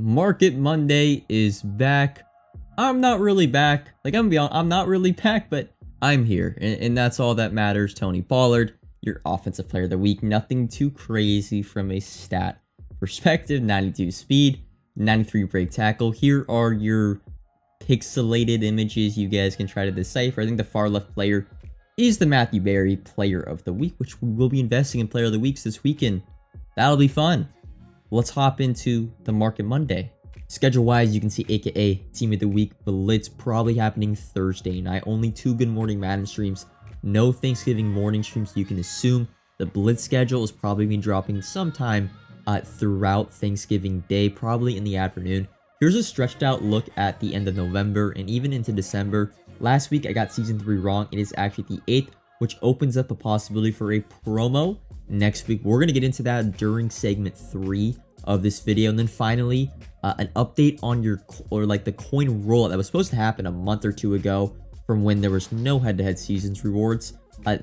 Market Monday is back. I'm not really back. Like, I'm gonna be honest, I'm not really back, but I'm here. And that's all that matters. Tony Pollard, your offensive player of the week. Nothing too crazy from a stat perspective. 92 speed, 93 break tackle. Here are your pixelated images you guys can try to decipher. I think the far left player is the Matthew Berry player of the week, which we will be investing in player of the weeks this weekend. That'll be fun. Let's hop into the Market Monday. Schedule-wise, you can see aka Team of the Week Blitz probably happening Thursday night. Only 2 Good Morning Madden streams. No Thanksgiving morning streams. You can assume the Blitz schedule is probably be dropping sometime throughout Thanksgiving Day, probably in the afternoon. Here's a stretched out look at the end of November and even into December. Last week, I got Season 3 wrong. It is actually the 8th, which opens up a possibility for a promo next week. We're going to get into that during segment 3 of this video. And then finally, an update on your, the coin rollout that was supposed to happen a month or 2 ago from when there was no head-to-head seasons rewards.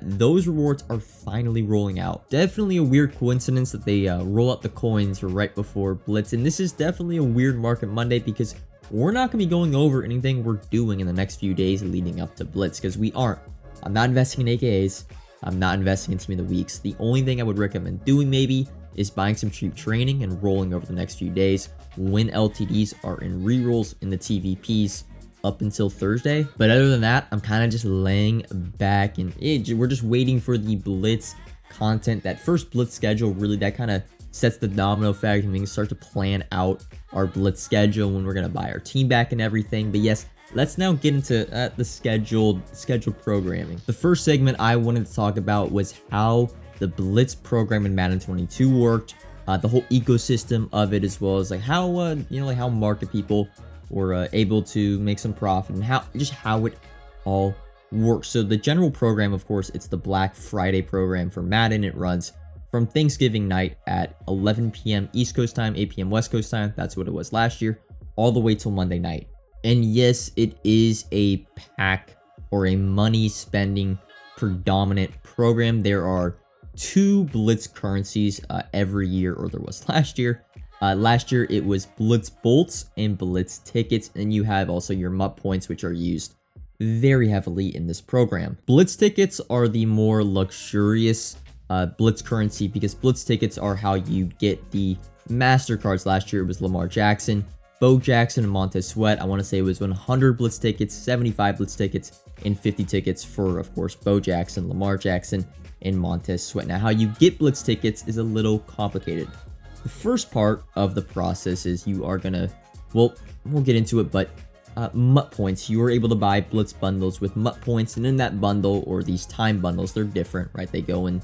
Those rewards are finally rolling out. Definitely a weird coincidence that they roll out the coins right before Blitz. And this is definitely a weird Market Monday because we're not going to be going over anything we're doing in the next few days leading up to Blitz, because we aren't. I'm not investing in AKAs. I'm not investing in Team of the Weeks. The only thing I would recommend doing maybe is buying some cheap training and rolling over the next few days when LTDs are in rerolls in the TVPs up until Thursday. But other than that, I'm kind of just laying back and we're just waiting for the Blitz content. That first Blitz schedule, really, that kind of sets the domino effect, and we can start to plan out our Blitz schedule when we're going to buy our team back and everything. But yes, let's now get into the scheduled programming. The first segment I wanted to talk about was how the Blitz program in Madden 22 worked, the whole ecosystem of it, as well as like how how market people were able to make some profit, and how it all works. So the general program, of course, it's the Black Friday program for Madden. It runs from Thanksgiving night at 11 p.m. East Coast time, 8 p.m. West Coast time. That's what it was last year, all the way till Monday night. And yes, it is a pack or a money spending predominant program. There are 2 Blitz currencies every year, or there was last year. Last year it was Blitz bolts and Blitz tickets, and you have also your MUT points, which are used very heavily in this program. Blitz tickets are the more luxurious Blitz currency, because Blitz tickets are how you get the MasterCards. Last year it was Lamar Jackson, Bo Jackson, and Montez Sweat. I want to say it was 100 Blitz tickets, 75 Blitz tickets, and 50 tickets for, of course, Bo Jackson, Lamar Jackson, and Montez Sweat. Now, how you get Blitz tickets is a little complicated. The first part of the process is you are gonna, we'll get into it, but MUT points. You are able to buy Blitz bundles with MUT points, and in that bundle, or these time bundles, they're different, right? They go in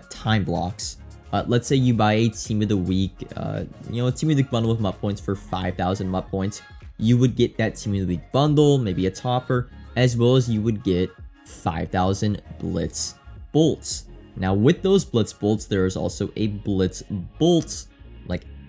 time blocks. Let's say you buy a Team of the Week, a Team of the Week bundle with MUT points for 5,000 MUT points. You would get that Team of the Week bundle, maybe a topper, as well as you would get 5,000 Blitz bolts. Now, with those Blitz bolts, there is also a Blitz bolts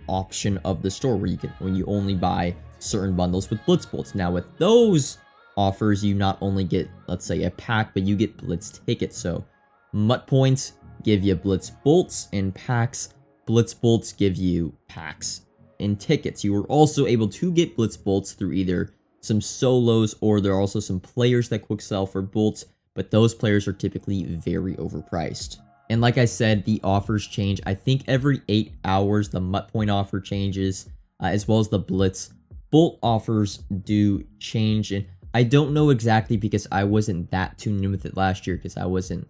option of the store where you can, when you only buy certain bundles with Blitz bolts. Now, with those offers, you not only get, let's say, a pack, but you get Blitz tickets. So MUT points give you Blitz bolts and packs. Blitz bolts give you packs and tickets. You are also able to get Blitz bolts through either some solos, or there are also some players that quick sell for bolts, but those players are typically very overpriced. And like I said, the offers change. I think every 8 hours, the MUT point offer changes, as well as the Blitz bolt offers do change. And I don't know exactly, because I wasn't that tuned in with it last year, because I wasn't,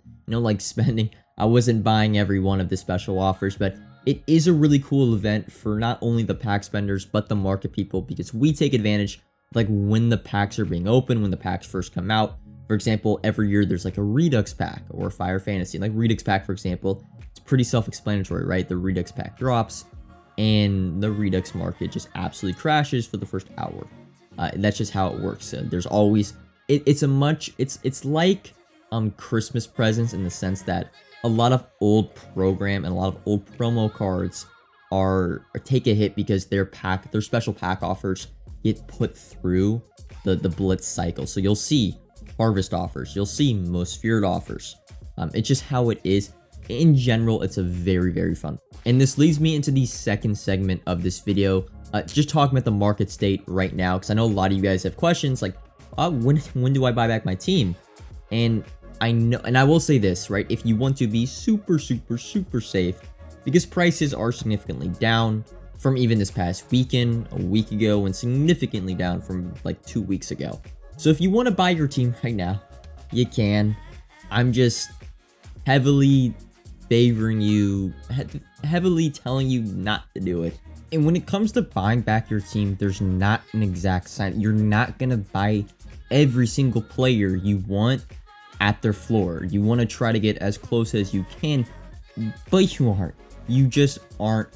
spending. I wasn't buying every one of the special offers, but it is a really cool event for not only the pack spenders, but the market people, because we take advantage when the packs are being open, when the packs first come out. For example, every year there's a Redux pack or Fire Fantasy. Redux pack, for example, it's pretty self-explanatory, right? The Redux pack drops and the Redux market just absolutely crashes for the first hour. That's just how it works. There's always, it's like Christmas presents, in the sense that a lot of old program and a lot of old promo cards are take a hit because their special pack offers get put through the Blitz cycle. So you'll see Harvest offers, you'll see Most Feared offers. It's just how it is. in general, it's a very fun. And this leads me into the second segment of this video, just talking about the market state right now, because I know a lot of you guys have questions like, when do I buy back my team? And I know, and I will say this, right? If you want to be super safe, because prices are significantly down from even this past weekend, a week ago, and significantly down from like 2 weeks ago. So if you want to buy your team right now, you can. I'm just heavily favoring you, heavily telling you not to do it. And when it comes to buying back your team, there's not an exact science. You're not going to buy every single player you want at their floor. You want to try to get as close as you can, but you aren't. You just aren't.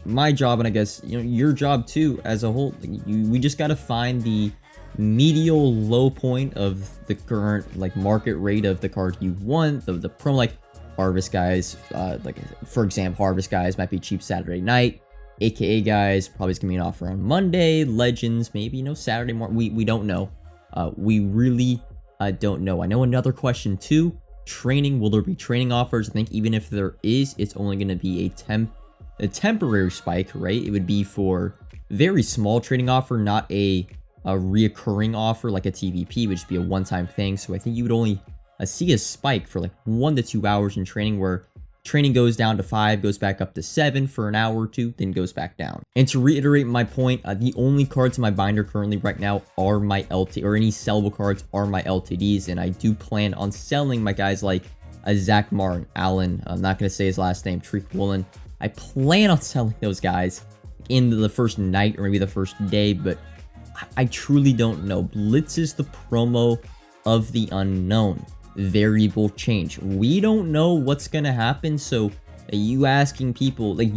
My job, and I guess your job too as a whole, we just got to find the medial low point of the current like market rate of the card you want, the promo, like Harvest Guys, like for example, Harvest Guys might be cheap Saturday night, aka guys probably is gonna be an offer on Monday, Legends maybe Saturday morning. We don't know. We really don't know. I know another question too, training, will there be training offers? I think even if there is, it's only going to be a temporary spike, right? It would be for very small trading offer, not a reoccurring offer like a TVP, which would be a one-time thing. So I think you would only see a spike for like 1 to 2 hours in training, where training goes down to 5, goes back up to 7 for an hour or 2, then goes back down. And to reiterate my point, the only cards in my binder currently right now are my LT, or any sellable cards are my LTDs, and I do plan on selling my guys like Zach Martin, Allen, I'm not going to say his last name, Treek Woolen. I plan on selling those guys in the first night or maybe the first day, but I truly don't know. Blitz is the promo of the unknown. Variable change. We don't know what's gonna happen, so you asking people, like,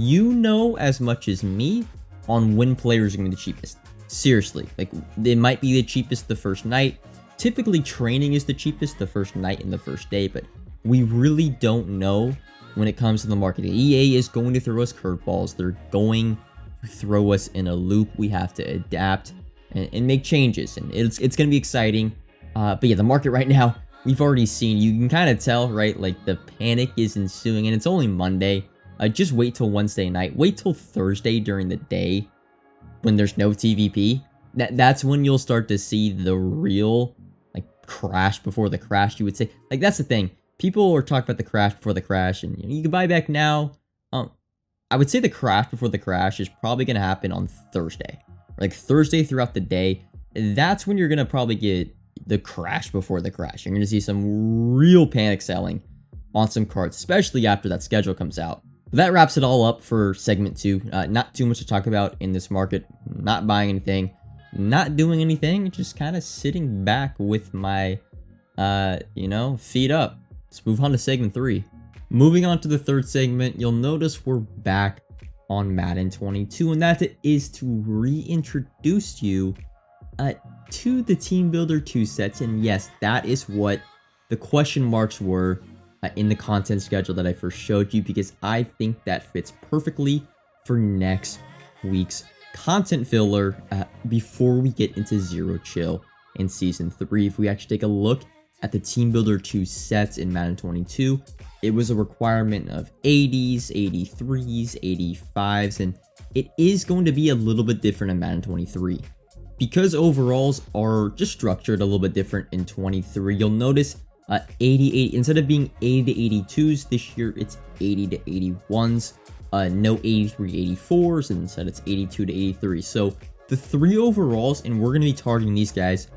as much as me on when players are gonna be the cheapest. Seriously, like, it might be the cheapest the first night. Typically training is the cheapest the first night and the first day, but we really don't know when it comes to the market. EA is going to throw us curveballs. They're going to throw us in a loop. We have to adapt and make changes, and it's going to be exciting. But yeah, the market right now, we've already seen, you can kind of tell, right? Like, the panic is ensuing, and it's only Monday. Just wait till Wednesday night. Wait till Thursday during the day when there's no TVP. That's when you'll start to see the real, like, crash before the crash, you would say. Like, that's the thing. People are talking about the crash before the crash, and you can buy back now. I would say the crash before the crash is probably going to happen on Thursday. Like, Thursday throughout the day. That's when you're going to probably get the crash before the crash. You're going to see some real panic selling on some cards, especially after that schedule comes out. But that wraps it all up for segment 2. Not too much to talk about in this market. Not buying anything, not doing anything, just kind of sitting back with my, feet up. Let's move on to segment 3. Moving on to the third segment, you'll notice we're back on Madden 22, and that is to reintroduce you to the Team Builder 2 sets. And yes, that is what the question marks were in the content schedule that I first showed you, because I think that fits perfectly for next week's content filler before we get into Zero Chill in Season 3. If we actually take a look at the Team Builder 2 sets in Madden 22, it was a requirement of 80s, 83s, 85s, and it is going to be a little bit different in Madden 23. Because overalls are just structured a little bit different in 23, you'll notice 88, instead of being 80 to 82s this year, it's 80 to 81s. No 83 84s, and instead it's 82 to 83. So the 3 overalls, and we're going to be targeting these guys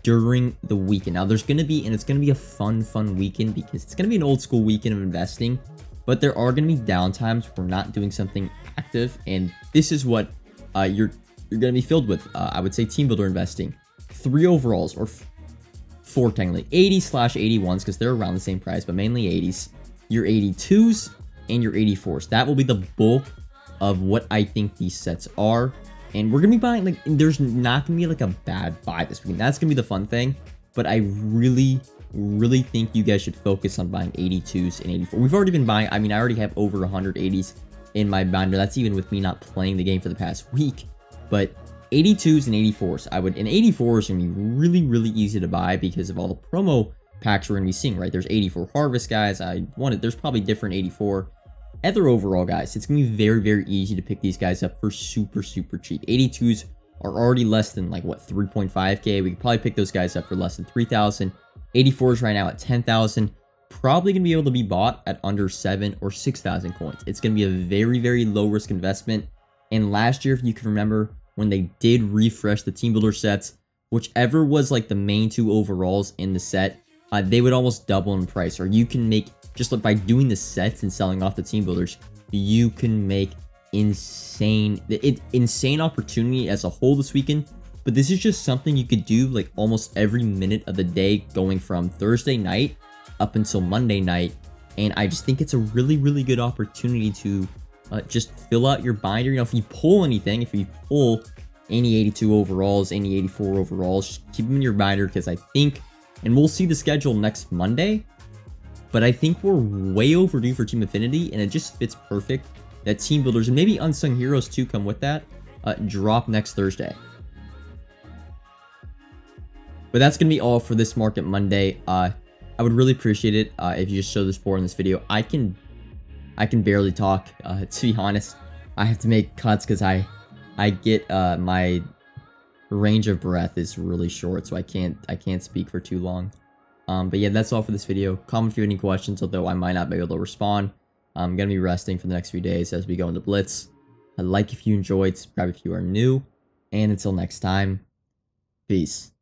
during the weekend. Now there's going to be, and it's going to be a fun weekend, because it's going to be an old school weekend of investing, but there are going to be downtimes we're not doing something active, and this is what you're going to be filled with. I would say Team Builder investing. 3 overalls, or 4 technically, 80/81s, because they're around the same price, but mainly 80s. Your 82s and your 84s. That will be the bulk of what I think these sets are. And we're going to be buying, like, there's not going to be like a bad buy this weekend. That's going to be the fun thing. But I really think you guys should focus on buying 82s and 84. We've already been buying, I mean, I already have over 180s in my binder. That's even with me not playing the game for the past week. But 82s and 84s, and 84s are going to be really easy to buy because of all the promo packs we're going to be seeing, right? There's 84 harvest guys. There's probably different 84 other overall guys. It's going to be very, very easy to pick these guys up for super, super cheap. 82s are already less than like what, 3.5k. We could probably pick those guys up for less than 3,000. 84s right now at 10,000. Probably going to be able to be bought at under 7 or 6,000 coins. It's going to be a very, very low risk investment. And last year, if you can remember, when they did refresh the team builder sets, whichever was like the main 2 overalls in the set, they would almost double in price. Or you can make, just by doing the sets and selling off the team builders, you can make insane opportunity as a whole this weekend. But this is just something you could do like almost every minute of the day, going from Thursday night up until Monday night. And I just think it's a really, really good opportunity to just fill out your binder. You know, if you pull anything, if you pull any 82 overalls, any 84 overalls, just keep them in your binder, because I think, and we'll see the schedule next Monday, but I think we're way overdue for Team Affinity, and it just fits perfect that team builders, and maybe Unsung Heroes too come with that, drop next Thursday. But that's going to be all for this Market Monday. I would really appreciate it if you just show the support in this video. I can barely talk, to be honest. I have to make cuts because I get my range of breath is really short, so I can't speak for too long. But yeah, that's all for this video. Comment if you have any questions, although I might not be able to respond. I'm gonna be resting for the next few days as we go into Blitz. Like if you enjoyed, subscribe if you are new, and until next time, peace.